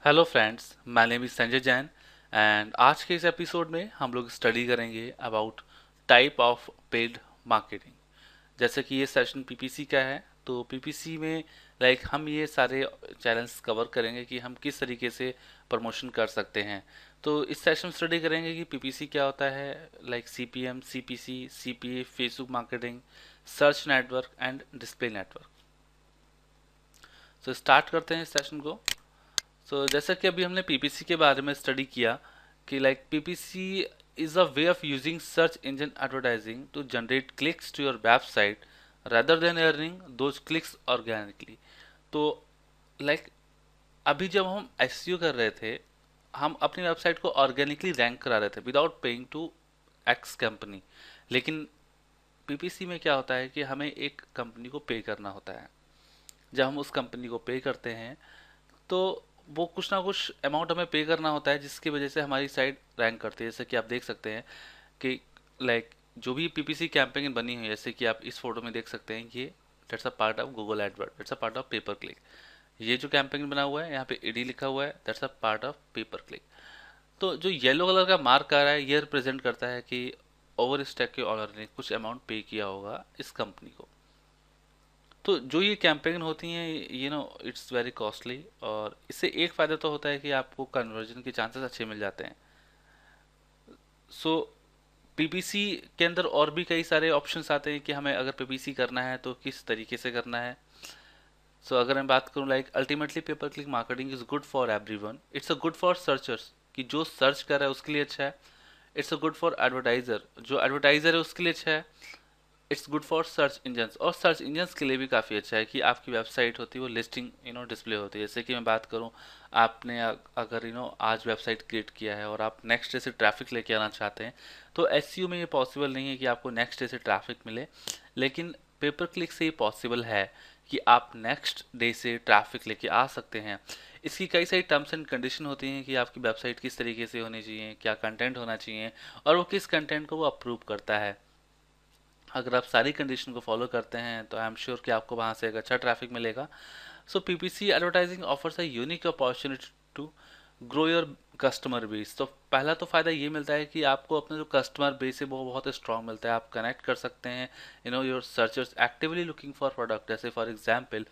Hello friends, my name is Sanjay Jain and आज के इस एपिसोड में हम लोग स्टडी करेंगे about type of paid marketing. जैसे कि ये सेशन पीपीसी का है, तो पीपीसी में हम ये सारे चैनल्स कवर करेंगे कि हम किस तरीके से प्रमोशन कर सकते हैं। तो इस सेशन में स्टडी करेंगे कि पीपीसी क्या होता है, CPM, CPC, CPA, Facebook marketing, search network and display network. तो स्टार्ट करते हैं इस सेशन को। जैसा कि अभी हमने पीपीसी के बारे में स्टडी किया कि PPC is a way of using search engine advertising to generate clicks to your website rather than earning those clicks organically. तो लाइक अभी जब हम एसईओ कर रहे थे, हम अपनी वेबसाइट को ऑर्गेनिकली रैंक करा रहे थे without paying to X company. लेकिन पीपीसी में क्या होता है कि हमें एक कंपनी को पे करना होता है। जब हम उस कंपनी को पे करते हैं तो वो कुछ ना कुछ अमाउंट हमें पे करना होता है, जिसकी वजह से हमारी साइट रैंक करती है। जैसे कि आप देख सकते हैं कि जो भी पीपीसी कैंपेन बनी हुई है, जैसे कि आप इस फोटो में देख सकते हैं, ये that's a part of Google Edward, that's a part of paper click. ये जो कैंपेन बना हुआ है, यहाँ पे ईडी लिखा हुआ है, that's a part of paper click. तो जो येलो कलर का मार्क आ रहा है, ये रिप्रेजेंट करता है कि ओवर स्टैक के ऑनर ने कुछ अमाउंट पे किया होगा इस कंपनी को। तो जो ये कैंपेन होती हैं, इट्स वेरी कॉस्टली, और इससे एक फ़ायदा तो होता है कि आपको कन्वर्जन के चांसेस अच्छे मिल जाते हैं। सो पीपीसी के अंदर और भी कई सारे ऑप्शंस आते हैं कि हमें अगर पीपीसी करना है तो किस तरीके से करना है। अगर मैं बात करूँ, ultimately paper click marketing is good for everyone. It's a good for searchers, कि जो सर्च कर रहा है उसके लिए अच्छा है। It's a good for advertiser, जो एडवर्टाइज़र है उसके लिए अच्छा है। It's good for search engines, और सर्च इंजन्स के लिए भी काफ़ी अच्छा है कि आपकी वेबसाइट होती है वो लिस्टिंग डिस्प्ले होती है। जैसे कि मैं बात करूँ, आपने अगर आज वेबसाइट क्रिएट किया है और आप नेक्स्ट डे से ट्रैफिक लेके आना चाहते हैं, तो एसईओ में ये पॉसिबल नहीं है कि आपको नेक्स्ट डे से ट्रैफिक मिले। लेकिन पेपर क्लिक से ये पॉसिबल है कि आप नेक्स्ट डे से ट्रैफिक लेके आ सकते हैं। इसकी कई सारी टर्म्स एंड कंडीशन होती हैं कि आपकी वेबसाइट किस तरीके से होनी चाहिए, क्या कंटेंट होना चाहिए, और वो किस कंटेंट को वो अप्रूव करता है। अगर आप सारी कंडीशन को फॉलो करते हैं तो आई एम श्योर कि आपको वहाँ से एक अच्छा ट्रैफिक मिलेगा। PPC advertising offers a unique opportunity to grow your customer base. तो पहला तो फ़ायदा ये मिलता है कि आपको अपना जो कस्टमर बेस है वो बहुत स्ट्रांग मिलता है, आप कनेक्ट कर सकते हैं। Your searchers actively looking for product. जैसे फॉर एग्जांपल,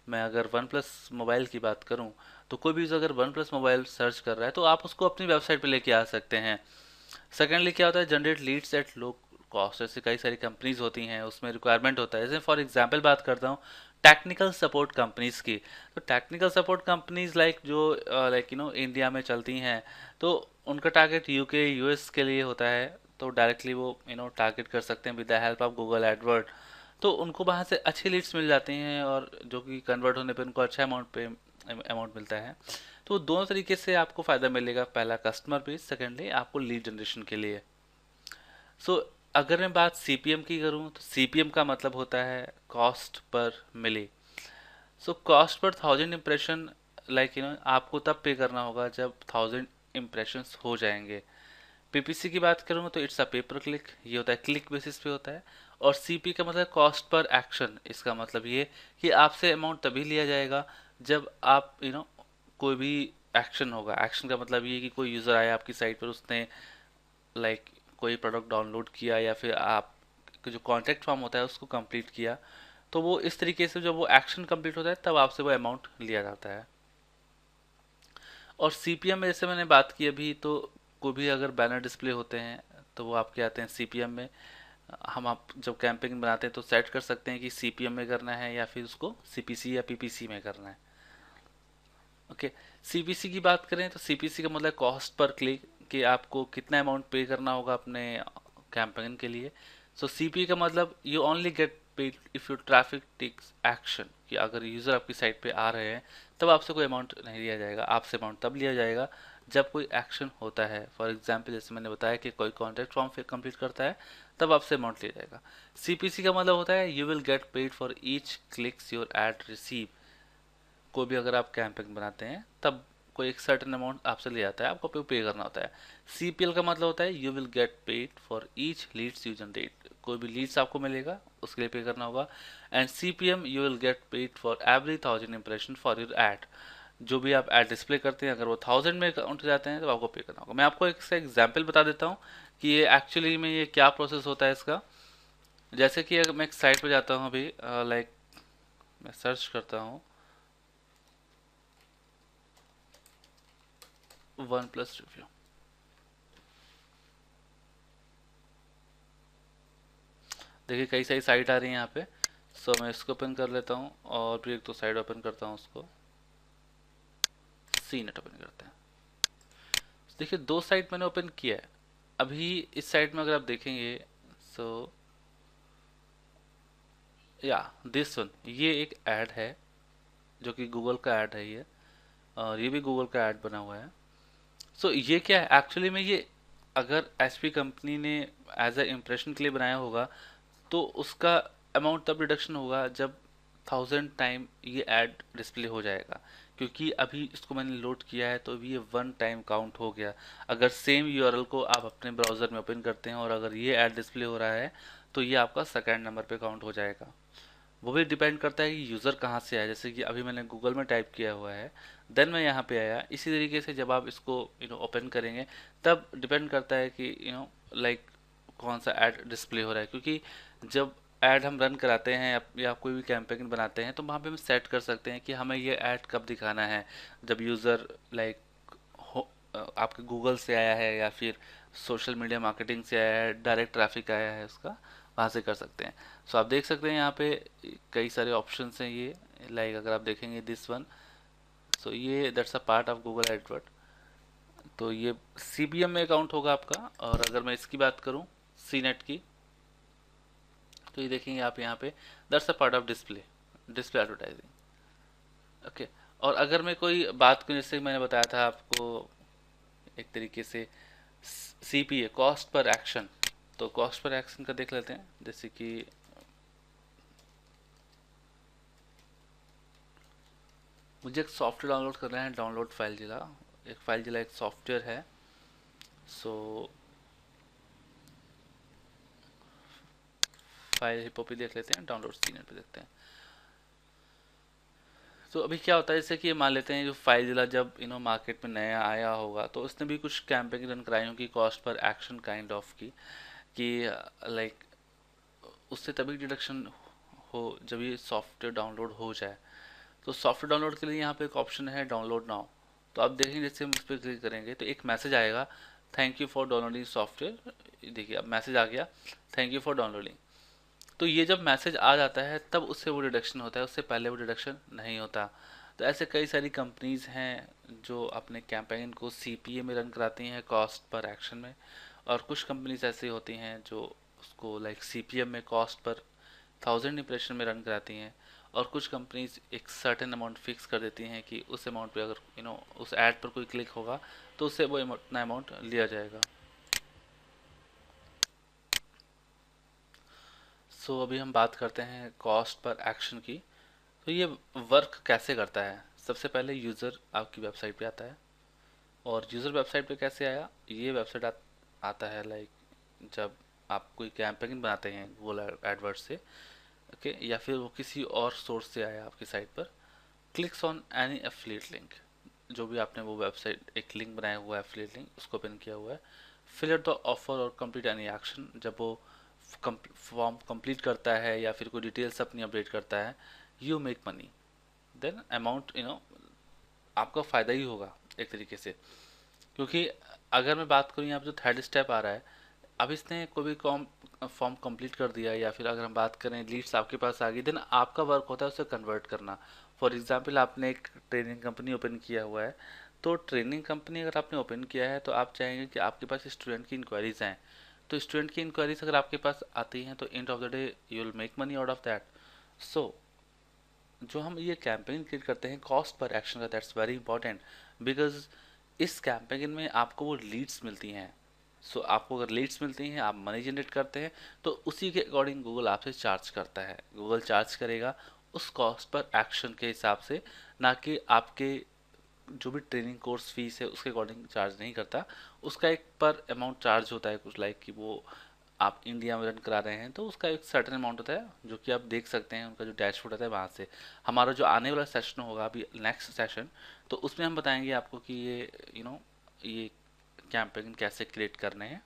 मैं अगर वन प्लस मोबाइल की बात करूं, तो कोई भी यूज़र अगर वन प्लस मोबाइल सर्च कर रहा है तो आप उसको अपनी वेबसाइट पे लेके आ सकते हैं। सेकेंडली क्या होता है, generate Leeds at low cost. जैसे कई सारी कंपनीज होती हैं, उसमें रिक्वायरमेंट होता है। जैसे फॉर एग्जांपल बात करता हूँ टेक्निकल सपोर्ट कंपनीज की। तो टेक्निकल सपोर्ट कंपनीज जो इंडिया में चलती हैं, तो उनका टारगेट यूके यूएस के लिए होता है। तो डायरेक्टली वो टारगेट कर सकते हैं with the help of Google Edward. तो उनको वहाँ से अच्छी लीड्स मिल जाती हैं, और जो कि कन्वर्ट होने पे उनको अच्छा अमाउंट मिलता है। तो दोनों तरीके से आपको फ़ायदा मिलेगा, पहला कस्टमर बेस, सेकेंडली आपको लीड जनरेशन के लिए। सो अगर मैं बात सीपीएम की करूं, तो सीपीएम का मतलब होता है कॉस्ट पर मिली। कॉस्ट पर 1000 इम्प्रेशन, आपको तब पे करना होगा जब 1000 इम्प्रेशंस हो जाएंगे। पीपीसी की बात करूँ तो इट्स अ पेपर क्लिक, ये होता है क्लिक बेसिस पे होता है। और सीपी का मतलब कॉस्ट पर एक्शन। इसका मतलब ये कि आपसे अमाउंट तभी लिया जाएगा जब आप कोई भी एक्शन होगा। एक्शन का मतलब ये कि कोई यूज़र आया आपकी साइट पर, उसने लाइक कोई प्रोडक्ट डाउनलोड किया, या फिर आप जो कॉन्टैक्ट फॉर्म होता है उसको कंप्लीट किया। तो वो इस तरीके से जब वो एक्शन कंप्लीट होता है तब आपसे वो अमाउंट लिया जाता है। और सीपीएम में जैसे मैंने बात की अभी, तो कोई भी अगर बैनर डिस्प्ले होते हैं तो वो आपके आते हैं सीपीएम में। हम आप जब कैंपेन बनाते हैं तो सेट कर सकते हैं कि सीपीएम में करना है या फिर उसको सीपीसी या पीपीसी में करना है। ओके, सीपीसी की बात करें तो सीपीसी का मतलब कॉस्ट पर क्लिक, कि आपको कितना अमाउंट पे करना होगा अपने कैंपेन के लिए। सीपी का मतलब you only get paid if you traffic takes action, कि अगर यूज़र आपकी साइट पे आ रहे हैं तब आपसे कोई अमाउंट नहीं लिया जाएगा। आपसे अमाउंट तब लिया जाएगा जब कोई एक्शन होता है। फॉर एग्जांपल, जैसे मैंने बताया कि कोई कॉन्टैक्ट फॉर्म फिर कंप्लीट करता है, तब आपसे अमाउंट लिया जाएगा। सीपीसी का मतलब होता है you will get paid for each clicks your add receive. कोई भी अगर आप कैंपेन बनाते हैं तब कोई एक सर्टेन अमाउंट आपसे ले जाता है, आपको पे करना होता है। सीपीएल का मतलब होता है you will get paid for each leads you generate. कोई भी लीड्स आपको मिलेगा उसके लिए पे करना होगा। And CPM you will get paid for every 1000 impression for your add. जो भी आप ऐड डिस्प्ले करते हैं अगर वो 1000 में काउंट हो जाते हैं तो आपको पे करना होगा। मैं आपको एक एग्जांपल बता देता हूँ कि ये एक्चुअली में ये क्या प्रोसेस होता है इसका। जैसे कि अगर मैं एक साइट पे जाता हूँ अभी, लाइक मैं सर्च करता हूँ वन प्लस रिव्यू। देखिए कई सारी साइट आ रही है यहाँ पे। सो मैं इसको ओपन कर लेता हूँ और फिर एक तो साइट ओपन करता हूँ, उसको सी नेट ओपन करते हैं। देखिए दो साइट मैंने ओपन किया है। अभी इस साइट में अगर आप देखेंगे, सो या दिस वन, ये एक ऐड है जो कि गूगल का ऐड है ये, और ये भी गूगल का ऐड बना हुआ है। सो ये क्या है एक्चुअली में, ये अगर एचपी कंपनी ने एज अ इम्प्रेशन के लिए बनाया होगा तो उसका अमाउंट तब रिडक्शन होगा जब 1000 टाइम ये ऐड डिस्प्ले हो जाएगा। क्योंकि अभी इसको मैंने लोड किया है तो अभी ये वन टाइम काउंट हो गया। अगर सेम यूआरएल को आप अपने ब्राउज़र में ओपन करते हैं और अगर ये ऐड डिस्प्ले हो रहा है तो ये आपका सेकेंड नंबर पे काउंट हो जाएगा। वो भी डिपेंड करता है कि यूज़र कहाँ से आया। जैसे कि अभी मैंने गूगल में टाइप किया हुआ है, देन मैं यहाँ पे आया। इसी तरीके से जब आप इसको ओपन करेंगे तब डिपेंड करता है कि लाइक कौन सा ऐड डिस्प्ले हो रहा है। क्योंकि जब ऐड हम रन कराते हैं या कोई भी कैंपेन बनाते हैं तो वहाँ पे हम सेट कर सकते हैं कि हमें ये ऐड कब दिखाना है। जब यूज़र लाइक आपके गूगल से आया है या फिर सोशल मीडिया मार्केटिंग से आया है, डायरेक्ट ट्रैफिक आया है उसका, वहाँ से कर सकते हैं। सो आप देख सकते हैं यहाँ पे कई सारे ऑप्शंस हैं ये, लाइक अगर आप देखेंगे दिस वन, सो ये that's a part of Google Edward. तो ये सीबीएम में अकाउंट होगा आपका। और अगर मैं इसकी बात करूँ सी नेट की, तो ये देखेंगे आप यहाँ पे that's a part of display, display advertising. Okay. और अगर मैं कोई बात करूँ, जैसे मैंने बताया था आपको एक तरीके से सीपीए, कॉस्ट पर एक्शन, तो कॉस्ट पर एक्शन का देख लेते हैं। जैसे कि मुझे एक सॉफ्टवेयर डाउनलोड करना है, डाउनलोड फाइल जिला। एक फाइल जिला एक सॉफ्टवेयर है। सो फाइल हिपो पे देख लेते हैं, डाउनलोड सीनियर पे देखते हैं। तो अभी क्या होता है, जैसे कि मान लेते हैं जो फाइल जिला जब मार्केट में नया आया होगा तो उसने भी कुछ कैंपेन रन कराई होगी cost per action kind of की, कि लाइक उससे तभी डिडक्शन हो जब ये सॉफ्टवेयर डाउनलोड हो जाए। तो सॉफ्टवेयर डाउनलोड के लिए यहाँ पे एक ऑप्शन है डाउनलोड नाउ। तो आप देखेंगे जैसे हम उस पर क्लिक करेंगे तो एक मैसेज आएगा, thank you for downloading software. देखिए अब मैसेज आ गया, थैंक यू फॉर डाउनलोडिंग। तो ये जब मैसेज आ जाता है तब उससे वो डिडक्शन होता है, उससे पहले वो डिडक्शन नहीं होता। तो ऐसे कई सारी कंपनीज हैं जो अपने कैंपेन को सीपीए में रन कराती हैं, कॉस्ट पर एक्शन में। और कुछ कंपनीज ऐसी होती हैं जो उसको लाइक सीपीएम में कॉस्ट पर 1000 इंप्रेशन में रन कराती हैं। और कुछ कंपनीज एक सर्टेन अमाउंट फिक्स कर देती हैं कि उस अमाउंट पे अगर उस ऐड पर कोई क्लिक होगा तो उससे वो इतना अमाउंट लिया जाएगा। सो अभी हम बात करते हैं कॉस्ट पर एक्शन की। तो ये वर्क कैसे करता है। सबसे पहले यूज़र आपकी वेबसाइट पे आता है। और यूज़र वेबसाइट पे कैसे आया, ये वेबसाइट आता है लाइक जब आप कोई कैंपेन बनाते हैं गूगल एडवर्ड से, ओके, या फिर वो किसी और सोर्स से आया आपकी साइट पर। Clicks on any affiliate link, जो भी आपने वो वेबसाइट एक लिंक बनाया हुआ है एफिलिएट लिंक, उसको ओपन किया हुआ है। फिल द ऑफर और कंप्लीट एनी एक्शन, जब वो फॉर्म कंप्लीट करता है या फिर कोई डिटेल्स अपनी अपडेट करता है, you make money. Then amount आपका फ़ायदा ही होगा एक तरीके से। क्योंकि अगर मैं बात करूँ यहाँ पे जो थर्ड स्टेप आ रहा है, अब इसने कोई भी फॉर्म कंप्लीट कर दिया या फिर अगर हम बात करें लीड्स आपके पास आ गई, देन आपका वर्क होता है उसे कन्वर्ट करना। फॉर एग्जांपल आपने एक ट्रेनिंग कंपनी ओपन किया हुआ है, तो ट्रेनिंग कंपनी अगर आपने ओपन किया है तो आप चाहेंगे कि आपके पास स्टूडेंट की इंक्वायरीज आएँ। तो स्टूडेंट की इंक्वायरीज अगर आपके पास आती हैं तो end of the day you will make money out of that. So जो हम ये कैंपेन क्रिएट करते हैं कॉस्ट पर एक्शन का, दैट्स वेरी इंपॉर्टेंट। बिकॉज इस कैंपेन में आपको वो लीड्स मिलती हैं। सो आपको अगर लीड्स मिलती हैं, आप मनी जनरेट करते हैं, तो उसी के अकॉर्डिंग गूगल आपसे चार्ज करता है। गूगल चार्ज करेगा उस कॉस्ट पर एक्शन के हिसाब से, ना कि आपके जो भी ट्रेनिंग कोर्स फीस है उसके अकॉर्डिंग चार्ज नहीं करता। उसका एक पर अमाउंट चार्ज होता है कुछ, लाइक कि वो आप इंडिया में रन करा रहे हैं तो उसका एक सर्टेन अमाउंट होता है जो कि आप देख सकते हैं, उनका जो डैशबोर्ड होता है वहाँ से। हमारा जो आने वाला सेशन होगा अभी नेक्स्ट सेशन, तो उसमें हम बताएंगे आपको कि ये ये कैंपेन कैसे क्रिएट करने हैं।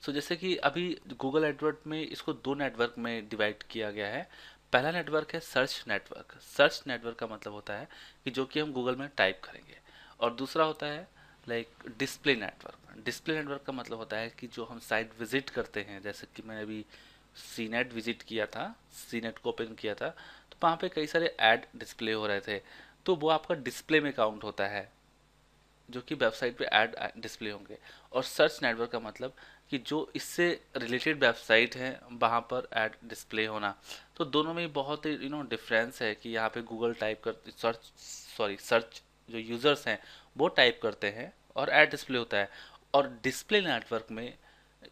जैसे कि अभी गूगल एडवर्ड में इसको दो नेटवर्क में डिवाइड किया गया है। पहला नेटवर्क है सर्च नेटवर्क। सर्च नेटवर्क का मतलब होता है कि जो कि हम गूगल में टाइप करेंगे, और दूसरा होता है like display network. Display network का मतलब होता है कि जो हम साइट विजिट करते हैं, जैसे कि मैंने अभी सी नेट विजिट किया था, सी नेट को ओपन किया था, तो वहाँ पे कई सारे ऐड डिस्प्ले हो रहे थे, तो वो आपका डिस्प्ले में काउंट होता है, जो कि वेबसाइट पे ऐड डिस्प्ले होंगे। और सर्च नेटवर्क का मतलब कि जो इससे रिलेटेड वेबसाइट हैं वहाँ पर ऐड डिस्प्ले होना। तो दोनों में बहुत डिफरेंस है कि यहाँ पे गूगल टाइप कर सर्च जो यूज़र्स हैं वो टाइप करते हैं और ऐड डिस्प्ले होता है। और डिस्प्ले नेटवर्क में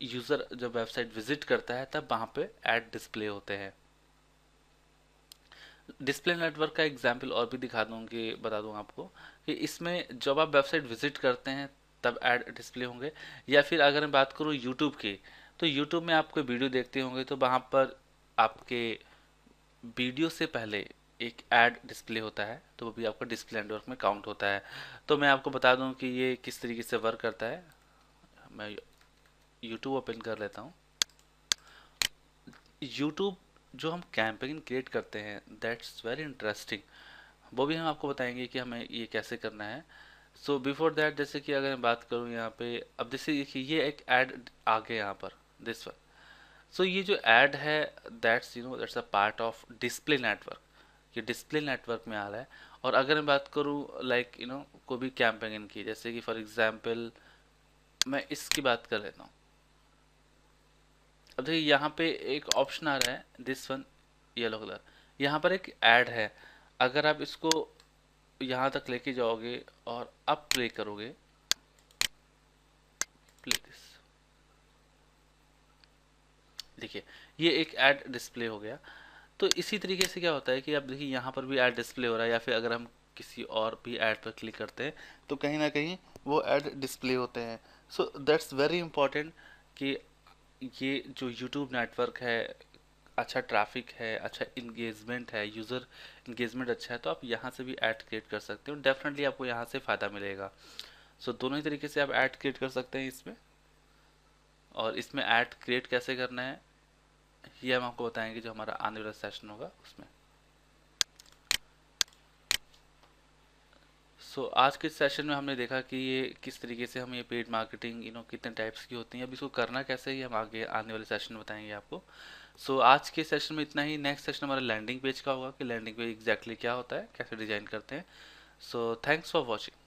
यूज़र जब वेबसाइट विजिट करता है तब वहाँ पे ऐड डिस्प्ले होते हैं। डिस्प्ले नेटवर्क का एग्जाम्पल और भी दिखा दूँ कि बता दूँ आपको कि इसमें जब आप वेबसाइट विजिट करते हैं तब ऐड डिस्प्ले होंगे। या फिर अगर मैं बात करूँ यूट्यूब की, तो यूट्यूब में आप कोई वीडियो देखते होंगे तो वहाँ पर आपके वीडियो से पहले एक ऐड डिस्प्ले होता है, तो वो भी आपका डिस्प्ले नेटवर्क में काउंट होता है। तो मैं आपको बता दूं कि ये किस तरीके से वर्क करता है। मैं यूट्यूब ओपन कर लेता हूँ। यूट्यूब जो हम कैंपेन क्रिएट करते हैं दैट्स वेरी इंटरेस्टिंग, वो भी हम आपको बताएंगे कि हमें ये कैसे करना है। बिफोर दैट, जैसे कि अगर मैं बात करूँ यहाँ पे, अब जैसे देखिए ये एक ऐड आ गया यहाँ पर, दिस वन। ये जो ऐड है that's a part of display network, ये डिस्प्ले नेटवर्क में आ रहा है। और अगर मैं बात करूँ लाइक कोई भी कैंपेन की, जैसे कि फॉर एग्जांपल मैं इसकी बात कर लेता हूँ। अब देखिए यहाँ पे एक ऑप्शन आ रहा है दिस वन, येलो कलर, यहाँ पर एक ऐड है। अगर आप इसको यहाँ तक लेके जाओगे और अब प्ले करोगे, प्ले दिस, देखिए ये एक ऐड डिस्प्ले हो गया। तो इसी तरीके से क्या होता है कि अब देखिए यहाँ पर भी ऐड डिस्प्ले हो रहा है, या फिर अगर हम किसी और भी ऐड पर क्लिक करते हैं तो कहीं ना कहीं वो ऐड डिस्प्ले होते हैं। दैट्स वेरी इंपॉर्टेंट कि ये जो यूट्यूब नेटवर्क है, अच्छा ट्रैफिक है, अच्छा इंगेजमेंट है, यूज़र इंगेजमेंट अच्छा है, तो आप यहाँ से भी ऐड क्रिएट कर सकते हो। डेफिनेटली आपको यहाँ से फ़ायदा मिलेगा। दोनों ही तरीके से आप ऐड क्रिएट कर सकते हैं इसमें। और इसमें ऐड क्रिएट कैसे करना है ये हम आपको बताएंगे जो हमारा आने वाला सेशन होगा उसमें। आज के सेशन में हमने देखा कि ये किस तरीके से हम ये पेड मार्केटिंग कितने टाइप्स की होती हैं, अब इसको करना कैसे ही हम आगे आने वाले सेशन में बताएंगे आपको। आज के सेशन में इतना ही। नेक्स्ट सेशन हमारा लैंडिंग पेज का होगा कि लैंडिंग पेज एग्जैक्टली क्या होता है, कैसे डिजाइन करते हैं। Thanks for watching.